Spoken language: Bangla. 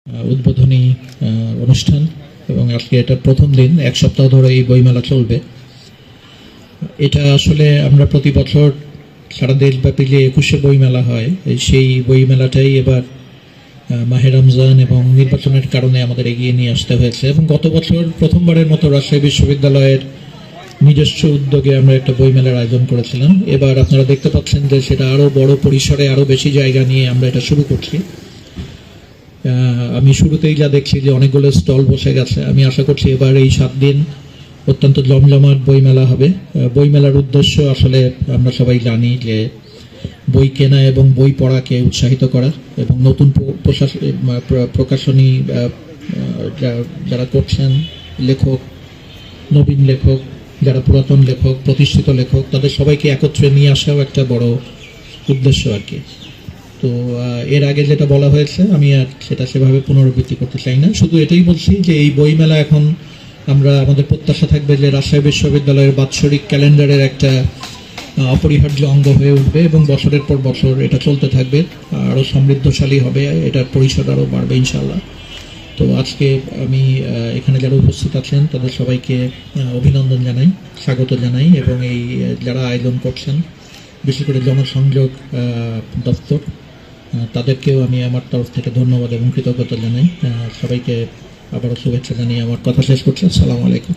উদ্বোধনী অনুষ্ঠান এবং আজকে এটা প্রথম দিন। এক সপ্তাহ ধরে এই বইমেলা চলবে। এটা আসলে আমরা প্রতি বছর সারা দেশব্যাপী যে ২১শে বইমেলা হয়, সেই বইমেলাটাই এবার মাহে রমজান এবং নির্বাচনের কারণে আমাদের এগিয়ে নিয়ে আসতে হয়েছে। এবং গত বছর প্রথমবারের মতো রাজশাহী বিশ্ববিদ্যালয়ের নিজস্ব উদ্যোগে আমরা একটা বইমেলার আয়োজন করেছিলাম। এবার আপনারা দেখতে পাচ্ছেন যে সেটা আরও বড় পরিসরে, আরও বেশি জায়গা নিয়ে আমরা এটা শুরু করছি। আমি শুরুতেই যা দেখছি যে অনেকগুলো স্টল বসে গেছে। আমি আশা করছি এবার এই 7 দিন অত্যন্ত জমজমাট বইমেলা হবে। বইমেলার উদ্দেশ্য আসলে আমরা সবাই জানি যে বই কেনা এবং বই পড়াকে উৎসাহিত করা এবং নতুন প্রকাশনী যারা করছেন, লেখক, নবীন লেখক, যারা পুরাতন লেখক, প্রতিষ্ঠিত লেখক, তাদের সবাইকে একত্রে নিয়ে আসাও একটা বড় উদ্দেশ্য আর কি। তো এর আগে যেটা বলা হয়েছে আমি আর সেটা সেভাবে পুনরাবৃত্তি করতে চাই না। শুধু এটাই বলছি যে এই বইমেলা এখন আমাদের প্রত্যাশা থাকবে যে রাজশাহী বিশ্ববিদ্যালয়ের বাৎসরিক ক্যালেন্ডারের একটা অপরিহার্য অঙ্গ হয়ে উঠবে এবং বছরের পর বছর এটা চলতে থাকবে, আরও সমৃদ্ধশালী হবে, এটার পরিসর আরও বাড়বে ইনশাআল্লাহ। তো আজকে আমি এখানে যারা উপস্থিত আছেন তাদের সবাইকে অভিনন্দন জানাই, স্বাগত জানাই এবং এই যারা আয়োজন করছেন, বিশেষ করে জনসংযোগ দপ্তর, তাদেরকেও আমি আমার তরফ থেকে ধন্যবাদ এবং কৃতজ্ঞতা জানাই। সবাইকে আবারও শুভেচ্ছা জানিয়ে আমার কথা শেষ করছি। আসসালামু আলাইকুম।